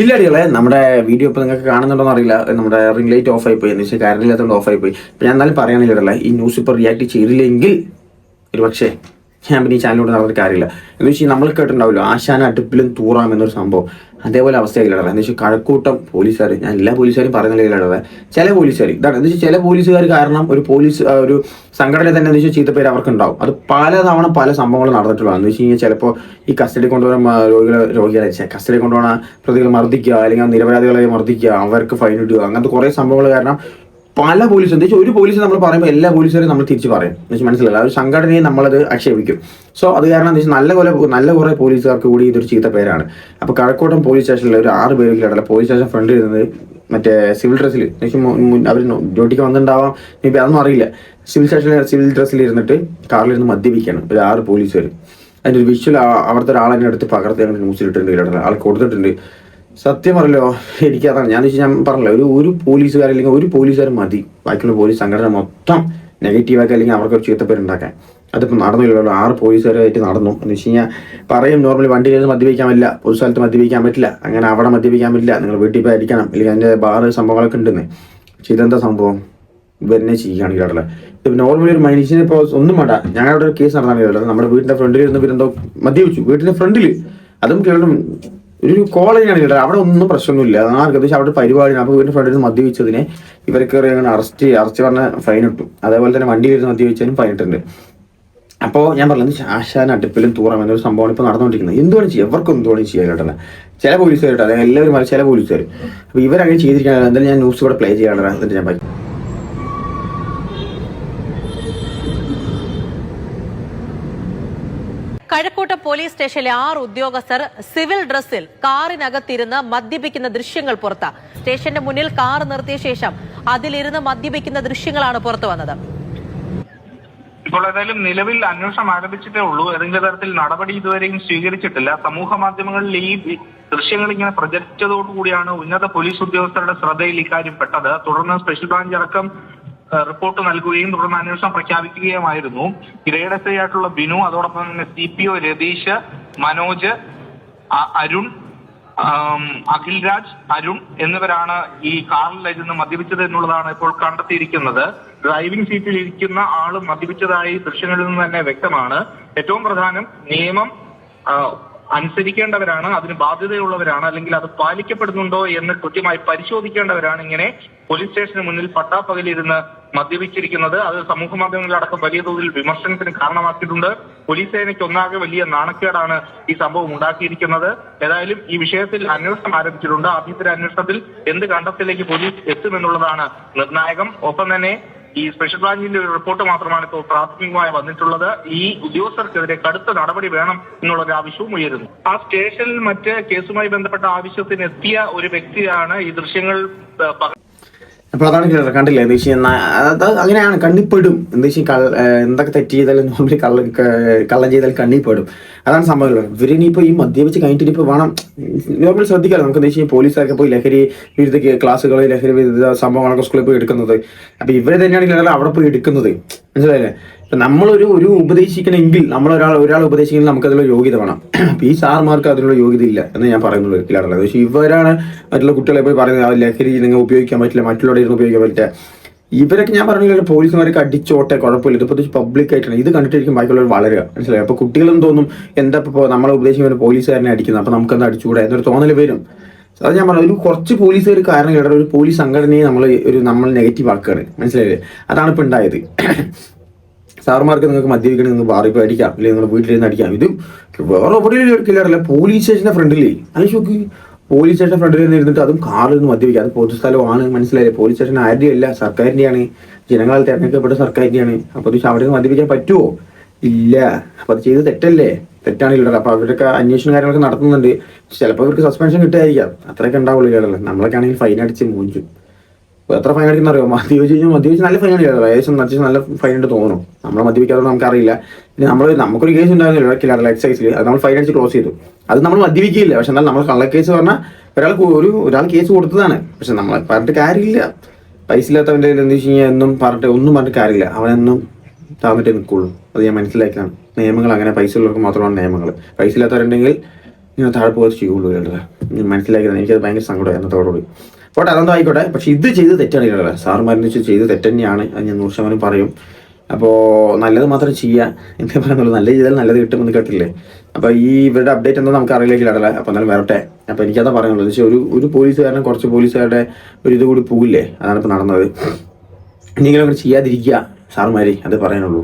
ഇല്ലടികളെ നമ്മുടെ വീഡിയോ ഇപ്പോൾ നിങ്ങൾക്ക് കാണുന്നുണ്ടോന്ന് അറിയില്ല. നമ്മുടെ റിംഗ് ലൈറ്റ് ഓഫ് ആയി പോയി, എന്ന് വെച്ചാൽ കറണ്ട് ഇല്ലാത്തതുകൊണ്ട് ഓഫ് ആയി പോയി. ഇപ്പം ഞാൻ എന്നാലും പറയുകയാണെങ്കിലല്ലേ, ഈ ന്യൂസ് ഇപ്പോൾ റിയാക്ട് ചെയ്തില്ലെങ്കിൽ ഒരു പക്ഷേ ഞാൻ പിന്നെ ഈ ചാനലിലൂടെ നടന്നിട്ട് കാര്യമില്ല. എന്ന് വെച്ചാൽ നമ്മൾ കേട്ടിട്ടുണ്ടാവില്ലോ, ആശാന അടുപ്പിലും തൂറാം എന്നൊരു സംഭവം. അതേപോലെ അവസ്ഥയിലാണ്. എന്ന് വെച്ചാൽ കഴക്കൂട്ടം പോലീസുകാർ, ഞാൻ എല്ലാ പോലീസുകാരും പറയുന്നില്ല, ചില പോലീസുകാർ ഇതാണ്. എന്ന് വെച്ചാൽ ചില പോലീസുകാർ കാരണം ഒരു ഒരു സംഘടന തന്നെ എന്ന് വെച്ചാൽ ചീത്തപ്പേര് അവർക്കുണ്ടാവും. അത് പലതവണ പല സംഭവങ്ങൾ നടന്നിട്ടുള്ളതാണ്. എന്ന് വെച്ച് കഴിഞ്ഞാൽ ചിലപ്പോൾ ഈ കസ്റ്റഡി കൊണ്ടുപോകുന്ന രോഗികളെ കസ്റ്റഡി കൊണ്ടുപോകുന്ന പ്രതികളെ മർദ്ദിക്കുക, അല്ലെങ്കിൽ നിരപരാധികളെ മർദ്ദിക്കുക, അവർക്ക് ഫൈൻ ഇടുക, അങ്ങനത്തെ കുറേ സംഭവങ്ങൾ കാരണം പല പോലീസും, എന്താ വെച്ചാൽ ഒരു പോലീസ് നമ്മൾ പറയുമ്പോൾ എല്ലാ പോലീസുകാരും നമ്മൾ തിരിച്ച് പറയും. എന്ന് വെച്ചാൽ മനസ്സിലായില്ല, ആ ഒരു സംഘടനയെ നമ്മളത് ആക്ഷേപിക്കും. സോ അത് കാരണം എന്താ വെച്ചാൽ നല്ല കുറേ പോലീസുകാർക്ക് കൂടി ഇതൊരു ചീത്ത പേരാണ്. അപ്പോൾ കഴക്കൂട്ടം പോലീസ് സ്റ്റേഷനിൽ ഒരു 6 പേരില്ല പോലീസ് സ്റ്റേഷൻ ഫ്രണ്ടിൽ ഇരുന്നത് മറ്റേ സിവിൽ ഡ്രസ്സിൽ, അവർ ഡ്യൂട്ടിക്ക് വന്നിട്ടുണ്ടാവാം, മേ ബി അതൊന്നും അറിയില്ല. സിവിൽ ഡ്രസ്സിൽ ഇരുന്നിട്ട് കാറിലിരുന്ന് മദ്യപിക്കുകയാണ് ഒരു 6 പോലീസുകാർ. അതിൻ്റെ ഒരു വിഷ്വൽ അവിടുത്തെ ഒരാളെന്നെ എടുത്ത് പകർത്തി അങ്ങനെ ന്യൂസിലിട്ടുണ്ട്, ആൾ കൊടുത്തിട്ടുണ്ട്. സത്യം പറയല്ലോ, എനിക്കതാണ് ഞാൻ പറഞ്ഞല്ലോ, ഒരു പോലീസുകാർ അല്ലെങ്കിൽ ഒരു പോലീസുകാർ മതി ബാക്കിയുള്ള പോലീസ് സംഘടന മൊത്തം നെഗറ്റീവാക്കി അല്ലെങ്കിൽ അവർക്കൊരു ചീത്തപ്പേരുണ്ടാക്കാൻ. അതിപ്പോൾ നടന്നില്ലല്ലോ, 6 പോലീസുകാരായിട്ട് നടന്നു. എന്ന് വെച്ച് കഴിഞ്ഞാൽ പറയും നോർമലി വണ്ടിയിൽ മദ്യപിക്കാൻ പറ്റില്ല, ഒരു സ്ഥലത്ത് മദ്യപിക്കാൻ പറ്റില്ല, അങ്ങനെ അവിടെ മദ്യപിക്കാൻ പറ്റില്ല, നിങ്ങൾ വീട്ടിൽ പോയി അടിക്കണം, അല്ലെങ്കിൽ അതിൻ്റെ ബാറ് സംഭവങ്ങളൊക്കെ ഉണ്ടെന്ന്. പക്ഷെ ഇതെന്താ സംഭവം, ഇവന്നെ ചെയ്യുകയാണ് കേട്ടല്ലേ. ഇപ്പം നോർമലി ഒരു മനുഷ്യനെ ഇപ്പോൾ ഒന്നും വേണ്ട, ഞങ്ങളുടെ ഒരു കേസ് നടന്നാണ് കേട്ടത്. നമ്മുടെ വീടിൻ്റെ ഫ്രണ്ടിൽ ഇരുന്ന് ഇവരെന്തോ മദ്യപിച്ചു, വീട്ടിൻ്റെ ഫ്രണ്ടിൽ. അതും കേട്ടും ഒരു കോളേജാണ് കേട്ടത്, അവിടെ ഒന്നും പ്രശ്നമൊന്നുമില്ല. ആർക്കും അവിടെ പരിപാടിയാണ്. അപ്പോൾ വീടിൻ്റെ ഫ്രണ്ടിൽ നിന്ന് മദ്യപിച്ചതിനെ ഇവർക്ക് അങ്ങനെ അറസ്റ്റ് പറഞ്ഞ ഫൈൻ ഇട്ടു. അതേപോലെ തന്നെ വണ്ടിയിലിരുന്ന് മദ്യപിച്ചതിനും ഫൈൻ ഇട്ടുണ്ട്. അപ്പോൾ ഞാൻ പറഞ്ഞത് ആശാൻ അടുപ്പിലും തൂറാം എന്നൊരു സംഭവമാണ് ഇപ്പോൾ നടന്നുകൊണ്ടിരിക്കുന്നത്. എന്തുവേണം ചെയ്യുക, എവർക്കും എന്തുവേണം ചെയ്യാൻ കേട്ടല്ലേ. ചില പോലീസുകാർ കേട്ടോ, അതായത് എല്ലാവരും ചില പോലീസുകാർ. അപ്പോൾ ഇവരങ്ങനെ ചെയ്തിരിക്കാൻ എന്തായാലും ഞാൻ ന്യൂസ് കൂടെ പ്ലേ ചെയ്യാനുള്ള എന്നിട്ട് ഞാൻ പറ്റും. കഴക്കൂട്ടം പോലീസ് സ്റ്റേഷനിലെ 6 ഉദ്യോഗസ്ഥർ സിവിൽ ഡ്രസ്സിൽ കാറിനകത്തിരുന്ന് മദ്യപിക്കുന്ന ദൃശ്യങ്ങൾ പുറത്ത്. സ്റ്റേഷന്റെ മുന്നിൽ കാർ നിർത്തിയ ശേഷം അതിലിരുന്ന് മദ്യപിക്കുന്ന ദൃശ്യങ്ങളാണ് പുറത്തു വന്നത്. ഇപ്പോൾ ഏതായാലും നിലവിൽ അന്വേഷണം ആരംഭിച്ചിട്ടേ ഉള്ളൂ. ഏതെങ്കിലും തരത്തിൽ നടപടി ഇതുവരെയും സ്വീകരിച്ചിട്ടില്ല. സമൂഹ മാധ്യമങ്ങളിൽ ഈ ദൃശ്യങ്ങൾ ഇങ്ങനെ പ്രചരിച്ചതോടുകൂടിയാണ് ഉന്നത പോലീസ് ഉദ്യോഗസ്ഥരുടെ ശ്രദ്ധയിൽ ഇക്കാര്യം പെട്ടത്. തുടർന്ന് സ്പെഷ്യൽ ബ്രാഞ്ച് അടക്കം റിപ്പോർട്ട് നൽകുകയും തുടർന്ന് അന്വേഷണം പ്രഖ്യാപിക്കുകയുമായിരുന്നു. ഗ്രേഡ് എസ് ഐ ആയിട്ടുള്ള ബിനു, അതോടൊപ്പം തന്നെ CPO രതീഷ്, മനോജ്, അരുൺ, അഖിൽരാജ്, അരുൺ എന്നിവരാണ് ഈ കാറിലിരുന്ന് മദ്യപിച്ചത് എന്നുള്ളതാണ് ഇപ്പോൾ കണ്ടെത്തിയിരിക്കുന്നത്. ഡ്രൈവിംഗ് സീറ്റിൽ ഇരിക്കുന്ന ആള് മദ്യപിച്ചതായി ദൃശ്യങ്ങളിൽ നിന്ന് തന്നെ വ്യക്തമാണ്. ഏറ്റവും പ്രധാനം, നിയമം അനുസരിക്കേണ്ടവരാണ്, അതിന് ബാധ്യതയുള്ളവരാണ്, അല്ലെങ്കിൽ അത് പാലിക്കപ്പെടുന്നുണ്ടോ എന്ന് കൃത്യമായി പരിശോധിക്കേണ്ടവരാണ് ഇങ്ങനെ പോലീസ് സ്റ്റേഷന് മുന്നിൽ പട്ടാപ്പകലിരുന്ന് മദ്യപിച്ചിരിക്കുന്നത്. അത് സമൂഹ മാധ്യമങ്ങളിലടക്കം വലിയ തോതിൽ വിമർശനത്തിന് കാരണമാക്കിയിട്ടുണ്ട്. പോലീസ് സേനയ്ക്ക് ഒന്നാകെ വലിയ നാണക്കേടാണ് ഈ സംഭവം ഉണ്ടാക്കിയിരിക്കുന്നത്. ഏതായാലും ഈ വിഷയത്തിൽ അന്വേഷണം ആരംഭിച്ചിട്ടുണ്ട്. ആഭ്യന്തര അന്വേഷണത്തിൽ എന്ത് കണ്ടെത്തലിലേക്ക് പോലീസ് എത്തുമെന്നുള്ളതാണ് നിർണായകം. ഒപ്പം തന്നെ ഈ സ്പെഷ്യൽ ബ്രാഞ്ചിന്റെ ഒരു റിപ്പോർട്ട് മാത്രമാണ് ഇപ്പോൾ പ്രാഥമികമായി വന്നിട്ടുള്ളത്. ഈ ഉദ്യോഗസ്ഥർക്കെതിരെ കടുത്ത നടപടി വേണം എന്നുള്ള ഒരു ആവശ്യവും ഉയരുന്നു. ആ സ്റ്റേഷനിൽ മറ്റ് കേസുമായി ബന്ധപ്പെട്ട ആവശ്യത്തിന് എത്തിയ ഒരു വ്യക്തിയാണ് ഈ ദൃശ്യങ്ങൾ. അപ്പോൾ അതാണ് കണ്ടില്ലേ, എന്താ വെച്ചാൽ അത് അങ്ങനെയാണ്, കണ്ണിപ്പെടും. എന്താ വെച്ചാൽ എന്തൊക്കെ തെറ്റ് ചെയ്താലും നോർമലി കള്ളം ചെയ്താൽ കണ്ണിപ്പെടും. അതാണ് സംഭവം. ഇവരിനിപ്പോൾ ഈ മദ്യപിച്ച് കഴിഞ്ഞിട്ട് ഇനിയിപ്പോൾ വേണം നോർമലി ശ്രദ്ധിക്കാമല്ലോ. നമുക്ക് എന്താ വെച്ചാൽ പോലീസുകാർക്ക് പോയി ലഹരി വിരുദ്ധ ക്ലാസ്സുകൾ, ലഹരി വിരുദ്ധ സംഭവങ്ങളൊക്കെ സ്കൂളിൽ പോയി എടുക്കുന്നത്. അപ്പോൾ ഇവരെ തന്നെയാണ് അവിടെ പോയി എടുക്കുന്നത്, മനസ്സിലായില്ലേ. ഇപ്പം നമ്മളൊരു ഉപദേശിക്കണമെങ്കിൽ ഒരാൾ ഉപദേശിക്കണമെങ്കിൽ നമുക്ക് അതിലുള്ള യോഗ്യത വേണം. അപ്പം ഈ സാർമാർക്ക് അതിനുള്ള യോഗ്യത ഇല്ല എന്ന് ഞാൻ പറയുന്നത് ഒരിക്കലാണ്. പക്ഷേ ഇവരാണ് മറ്റുള്ള കുട്ടികളെ പോയി പറയുന്നത് ലഹരി നിങ്ങൾ ഉപയോഗിക്കാൻ പറ്റില്ല, മറ്റുള്ളവരുടെ ഇരുന്ന് ഉപയോഗിക്കാൻ പറ്റില്ല. ഇവരൊക്കെ ഞാൻ പറഞ്ഞില്ല, പോലീസുമാരൊക്കെ അടിച്ചോട്ടെ, കുഴപ്പമില്ല. ഇതിപ്പോൾ പബ്ലിക് ആയിട്ടാണ് ഇത് കണ്ടിട്ടിരിക്കും ബാക്കിയുള്ളവർ വളരുക, മനസ്സിലായി. അപ്പോൾ കുട്ടികളും തോന്നും എന്താ ഇപ്പോൾ നമ്മളെ ഉപദേശിക്കുന്ന പോലീസുകാരനെ അടിക്കുന്നത്, അപ്പോൾ നമുക്കെന്താ അടിച്ചുകൂടെ എന്നൊരു തോന്നൽ വരും. അത് ഞാൻ പറഞ്ഞു, ഒരു കുറച്ച് പോലീസുകാർ കാരണം കേട്ടോ ഒരു പോലീസ് സംഘടനയെ നമ്മൾ നെഗറ്റീവ് ആക്കുകയാണ്, മനസ്സിലായില്ലേ. അതാണ് ഇപ്പോൾ ഉണ്ടായത്. സാറുമാർക്ക് നിങ്ങൾക്ക് മദ്യപിക്കണമെങ്കിൽ നിങ്ങൾ ബാറിൽ പോയി അടിക്കാം, അല്ലെങ്കിൽ നിങ്ങൾ വീട്ടിലിരുന്ന് അടിക്കാം. ഇത് വേറെ എവിടെയും കില്ലറല്ല, പോലീസ് സ്റ്റേഷൻ്റെ ഫ്രണ്ടിൽ നോക്കി, പോലീസ് സ്റ്റേഷൻ ഫ്രണ്ടിൽ നിന്ന് ഇരുന്നിട്ട് അതും കാറിൽ നിന്ന് മദ്യപിക്കുക. അത് പൊതുസ്ഥലമാണ്, മനസ്സിലായില്ലേ. പോലീസ് സ്റ്റേഷൻ ആരുടെയും അല്ല, സർക്കാരിൻ്റെയാണ്, ജനങ്ങളാൽ തിരഞ്ഞെടുക്കപ്പെട്ട സർക്കാരിൻ്റെയാണ്. അപ്പോൾ അവിടെ നിന്ന് മദ്യപിക്കാൻ പറ്റുമോ? ഇല്ല. അപ്പോൾ അത് ചെയ്ത് തെറ്റാണ് ഇല്ലല്ലോ. അപ്പോൾ അവരൊക്കെ അന്വേഷണ കാര്യങ്ങളൊക്കെ നടത്തുന്നുണ്ട്. ചിലപ്പോൾ അവർക്ക് സസ്പെൻഷൻ കിട്ടുമായിരിക്കാം, അത്രയൊക്കെ ഉണ്ടാവുള്ളൂ ഇല്ലല്ലോ. നമ്മളൊക്കെ ആണെങ്കിൽ ഫൈൻ അടിച്ച് മൂഞ്ചു. എത്ര ഫൈൻ അടിക്കുന്ന അറിയോ, മദ്യപിച്ച് നല്ല ഫൈൻ അടിക്കാറ്, അത്യാവശ്യം നല്ല ഫൈൻ ഉണ്ട് തോന്നുന്നു. നമ്മളെ മദ്യപിക്കാതെ നമുക്കറിയില്ല. പിന്നെ നമുക്കൊരു കേസ് ഉണ്ടായിരുന്നില്ല എക്സൈസിൽ, അത് നമ്മൾ ഫൈൻ അടിച്ച് ക്ലോസ് ചെയ്തു. അത് നമ്മൾ മദ്യപിക്കില്ല, പക്ഷെ എന്നാൽ നമ്മൾ കള്ളക്കേസ് പറഞ്ഞാൽ ഒരാൾ കേസ് കൊടുത്തതാണ്. പക്ഷെ നമ്മളെ പറഞ്ഞിട്ട് കാര്യമില്ല. പൈസ ഇല്ലാത്തവൻ്റെ എന്താ വെച്ച് കഴിഞ്ഞാൽ ഒന്നും പറഞ്ഞിട്ട് കാര്യമില്ല, അവനെന്നും താന്നിട്ടേ നിൽക്കുള്ളൂ. അത് ഞാൻ മനസ്സിലാക്കിയാണ്. നിയമങ്ങൾ അങ്ങനെ പൈസ ഉള്ളവർക്ക് മാത്രമാണ് നിയമങ്ങൾ. പൈസ ഇല്ലാത്തവരുണ്ടെങ്കിൽ ഇങ്ങനെ താഴെ പോകാതെ ചെയ്യുള്ളൂ കേട്ടോ. മനസ്സിലാക്കിയത് എനിക്കത് ഭയങ്കര സങ്കടമായി എന്നതോടുകൂടി. പോട്ടെ, അതൊന്നും ആയിക്കോട്ടെ. പക്ഷെ ഇത് ചെയ്ത് തെറ്റാണ് കേട്ടോ. സാറുമാരെന്ന് വെച്ചാൽ ചെയ്ത് തെറ്റ് തന്നെയാണ്, അത് ഞാൻ 100% പറയും. അപ്പോൾ നല്ലത് മാത്രം ചെയ്യുക എന്നേ പറയുന്നുള്ളൂ. നല്ല ചെയ്താൽ നല്ലത് കിട്ടുമെന്ന് കേട്ടില്ലേ. അപ്പോൾ ഈ ഇവരുടെ അപ്ഡേറ്റ് എന്താ നമുക്ക് അറിയില്ലേക്കില്ല. അപ്പോൾ എന്നാലും വരട്ടെ. അപ്പോൾ എനിക്കതാ പറയാനുള്ളത്. പക്ഷേ ഒരു പോലീസുകാരനും കുറച്ച് പോലീസുകാരുടെ ഒരു ഇത് കൂടി പോകില്ലേ, അതാണ് ഇപ്പോൾ നടന്നത്. ഇനിയെങ്കിലും അങ്ങനെ ചെയ്യാതിരിക്കുക സാറുമാരെ, അത് പറയാനുള്ളൂ.